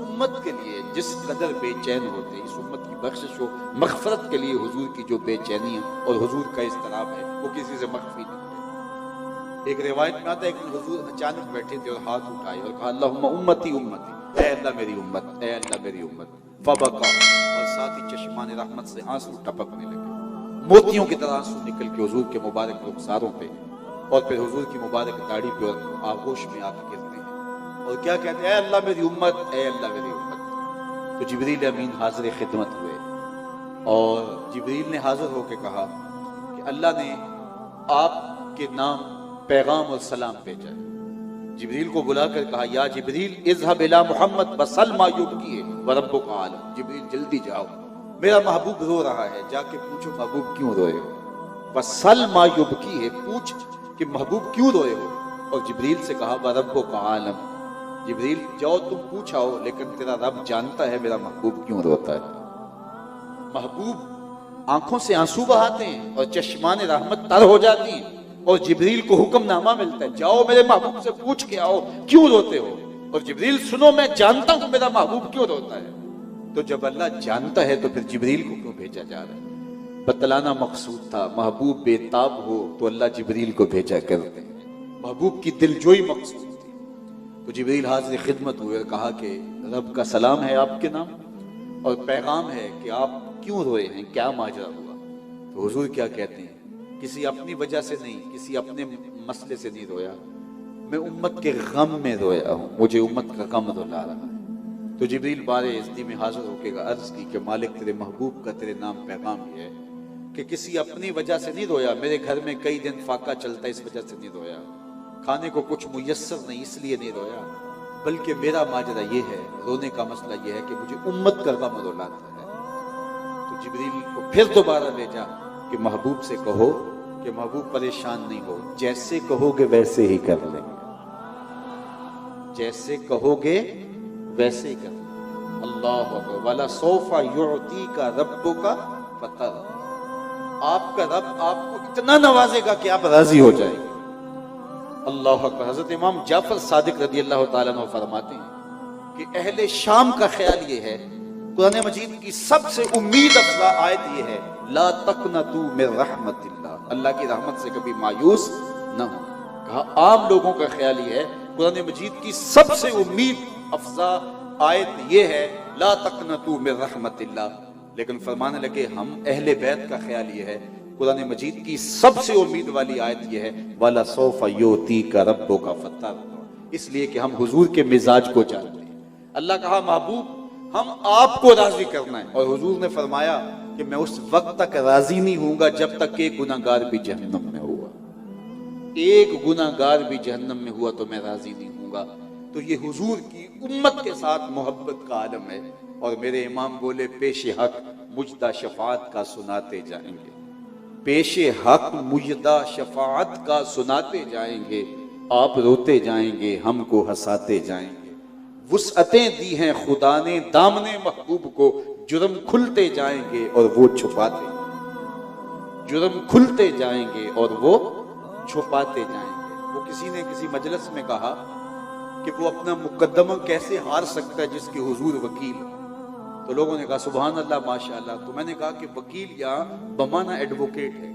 امت کے لیے جس قدر بے چین ہوتے، اس امت کی بخشش و مغفرت کے لیے حضور کی جو بے چینی ہے اور حضور کا اضطراب ہے وہ کسی سے مخفی نہیں ہے۔ ایک روایت میں آتا ہے کہ حضور اچانک بیٹھے تھے اور ہاتھ اٹھائے اور کہا اللہم امتی امتی، اے اللہ میری امت، اے اللہ میری امت، فبکا، اور ساتھ ہی چشمان رحمت سے آنسو ٹپکنے لگے، موتیوں کی طرح آنسو نکل کے حضور کے مبارک رخساروں پہ اور پھر حضور کی مبارک داڑھی پہ اور آغوش میں آ کے گرتے ہیں اور کیا کہتے ہیں، اے اللہ میری امت، اے اللہ میری امت۔ تو جبریل امین حاضر خدمت ہوئے اور جبریل نے حاضر ہو کے کہا کہ اللہ نے آپ کے نام پیغام اور سلام بھیجا ہے۔ جبریل کو بلا کر کہا یا جبریل اذهب الى محمد بسل ما یبکیہ وربک عالم، جبریل جلدی جاؤ، میرا محبوب رو رہا ہے، جا کے پوچھو محبوب کیوں روئے ہو، بسل ما یبکیہ، پوچھ کہ محبوب کیوں روئے ہو۔ اور جبریل سے کہا وربک عالم، جبریل جاؤ تم پوچھاؤ، لیکن تیرا رب جانتا ہے میرا محبوب کیوں روتا ہے۔ محبوب آنکھوں سے آنسو بہاتے ہیں اور چشمان رحمت تر ہو جاتی ہیں اور جبریل کو حکم نامہ ملتا ہے جاؤ میرے محبوب سے پوچھ کے آؤ کیوں روتے ہو، اور جبریل سنو میں جانتا ہوں میرا محبوب کیوں روتا ہے۔ تو جب اللہ جانتا ہے تو پھر جبریل کو کیوں بھیجا جا رہا ہے؟ بتلانا مقصود تھا، محبوب بے تاب ہو تو اللہ جبریل کو بھیجا کرتے ہیں، محبوب کی دلجوئی مقصود تھی۔ تو جبریل حاضر خدمت ہوئے اور کہا کہ رب کا سلام ہے آپ کے نام اور پیغام ہے کہ آپ کیوں روئے ہیں، کیا ماجرا ہوا۔ تو حضور کیا کہتے ہیں، کسی اپنی وجہ سے نہیں، کسی اپنے مسئلے سے نہیں رویا، میں امت کے غم میں رویا ہوں، مجھے امت کا غم رلا رہا ہے۔ تو جبریل بار عزتی میں حاضر ہو کے عرض کی کہ مالک تیرے محبوب کا تیرے نام پیغام یہ ہے کہ کسی اپنی وجہ سے نہیں رویا، میرے گھر میں کئی دن فاقہ چلتا ہے اس وجہ سے نہیں رویا، کھانے کو کچھ میسر نہیں اس لیے نہیں رویا، بلکہ میرا ماجرا یہ ہے، رونے کا مسئلہ یہ ہے کہ مجھے امت کا غم رلاتا ہے۔ تو جبریل کو پھر دوبارہ بھیجا کہ محبوب سے کہو کہ محبوب پریشان نہیں ہو، جیسے کہو گے ویسے ہی کر لیں گے، جیسے کہو گے ویسے ہی کر لیں گے۔ اللہ اکبر، وَلَسَوْفَ يُعْطِيكَ رَبُّكَ فَتَرْضَىٰ، آپ کا رب آپ کو اتنا نوازے گا کہ آپ راضی ہو جائیں گے۔ اللہ اکبر۔ حضرت امام جعفر صادق رضی اللہ تعالیٰ عنہ فرماتے ہیں کہ اہل شام کا خیال یہ ہے، قرآن مجید کی سب سے امید افزا آیت یہ ہے لا تقنطوا من رحمت اللہ، اللہ کی رحمت سے کبھی مایوس نہ ہو۔ کہا عام لوگوں کا خیال یہ ہے، قرآن مجید کی سب سے امید افزا آیت یہ ہے لا تقنطوا من رحمت اللہ، لیکن فرمانے لگے ہم اہل بیت کا خیال یہ ہے، قرآن مجید کی سب سے امید والی آیت یہ ہے وَلَسَوْفَ يُعْطِيكَ رَبُّكَ فَتَرْضَىٰ، اس لیے کہ ہم حضور کے مزاج کو جانتے ہیں۔ اللہ کہا محبوب ہم آپ کو راضی کرنا ہے، اور حضور نے فرمایا کہ میں اس وقت تک راضی نہیں ہوں گا جب تک ایک گناہگار بھی جہنم میں ہوا، ایک گناہگار بھی جہنم میں ہوا تو میں راضی نہیں ہوں گا۔ تو یہ حضور کی امت کے ساتھ محبت کا عالم ہے، اور میرے امام بولے پیش حق مجدہ شفاعت کا سناتے جائیں گے، پیش حق مجدہ شفاعت کا سناتے جائیں گے، آپ روتے جائیں گے ہم کو ہنساتے جائیں گے، وسعتیں دی ہیں خدا نے دامن محبوب کو، جرم کھلتے جائیں گے اور وہ چھپاتے، جرم کھلتے جائیں گے اور وہ چھپاتے جائیں گے۔ وہ کسی نے کسی مجلس میں کہا کہ وہ اپنا مقدمہ کیسے ہار سکتا ہے جس کے حضور وکیل، تو لوگوں نے کہا سبحان اللہ ماشاءاللہ، تو میں نے کہا کہ وکیل یہاں بمانا ایڈوکیٹ ہے،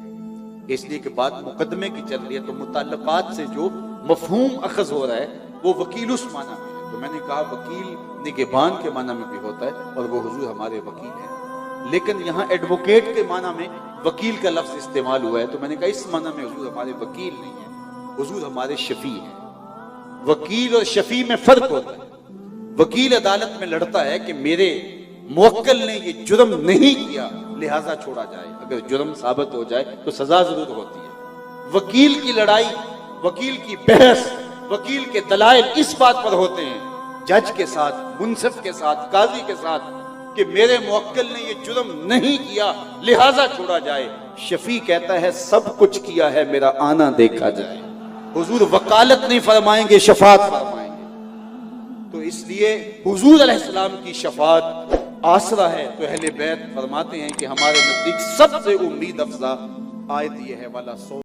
اس لیے کہ بات مقدمے کی چل رہی ہے تو متعلقات سے جو مفہوم اخذ ہو رہا ہے وہ وکیل اس معنی میں ہے، تو میں نے کہا وکیل نگہبان کے معنی میں بھی ہوتا ہے اور وہ حضور ہمارے وکیل ہیں، لیکن یہاں ایڈوکیٹ کے معنی میں وکیل کا لفظ استعمال ہوا ہے، تو میں نے کہا اس معنی میں حضور ہمارے وکیل نہیں ہیں، حضور ہمارے شفیع ہیں۔ وکیل اور شفیع میں فرق ہوتا ہے، وکیل عدالت میں لڑتا ہے کہ میرے موکل نے یہ جرم نہیں کیا لہٰذا چھوڑا جائے، اگر جرم ثابت ہو جائے تو سزا ضرور ہوتی ہے۔ وکیل کی لڑائی، وکیل کی بحث، وکیل کے دلائل اس بات پر ہوتے ہیں جج کے ساتھ، منصف کے ساتھ، قاضی کے ساتھ کہ میرے موکل نے یہ جرم نہیں کیا لہٰذا چھوڑا جائے۔ شفیع کہتا ہے سب کچھ کیا ہے میرا آنا دیکھا جائے۔ حضور وکالت نہیں فرمائیں گے، شفاعت فرمائیں گے۔ تو اس لیے حضور علیہ السلام کی شفاعت آسرا ہے، تو اہل بیت فرماتے ہیں کہ ہمارے نزدیک سب سے امید افزا آیت یہ ہے والا سو